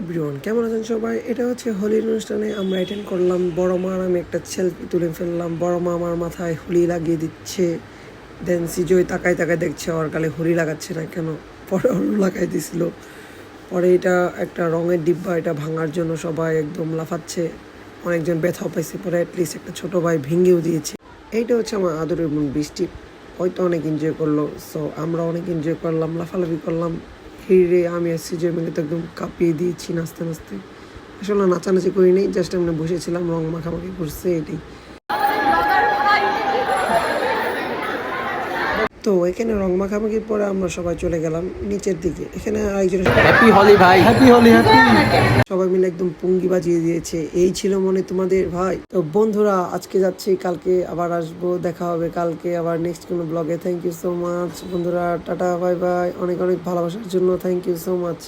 Everyone, কেমন আছেন সবাই? এটা হচ্ছে হোলির অনুষ্ঠানে আমরা অ্যাটেন্ড করলাম। বড় মা আর আমি একটা সেলফি তুলে ফেললাম। বড় মা আমার মাথায় হোলি লাগিয়ে দিচ্ছে, দেন সিজয় তাকায় তাকায় দেখছে ওর গালে হোলি লাগাচ্ছে না কেন, পরে ওর লাগাই দিছিল। পরে এটা একটা রঙের ডিব্বা, এটা ভাঙার জন্য সবাই একদম লাফাচ্ছে, অনেকজন ব্যথাও পাইছে। পরে অ্যাটলিস্ট একটা ছোটো ভাই ভেঙেও দিয়েছে। এইটা হচ্ছে আমার আদরের বোন বৃষ্টি, হয়তো অনেক এনজয় করলো। সো আমরা অনেক এনজয় করলাম, লাফালাফি করলাম। হিরে আমি আর সিজয় মিলে তো একদম কাঁপিয়ে দিয়েছি নাচতে নাচতে। আসলে নাচানাচি করি নাই, জাস্ট আমরা বসেছিলাম, রং মাখামাখি করছে এটাই। তো এখানে রং মাখামাখির পরে আমরা সবাই চলে গেলাম নিচের দিকে। এখানে আরেকজন হ্যাপি হোলি ভাই, হ্যাপি হোলি, হ্যাপি। সবাই মিলে একদম পুঙ্গি বাজিয়ে দিয়েছে। এই ছিল মনে তোমাদের ভাই। তো বন্ধুরা, আজকে যাচ্ছি, কালকে আবার আসবো, দেখা হবে কালকে আবার নেক্সট কোনো ব্লগে। থ্যাংক ইউ সো মাচ বন্ধুরা, টাটা বাই বাই। অনেক অনেক ভালোবাসার জন্য থ্যাংক ইউ সো মাচ।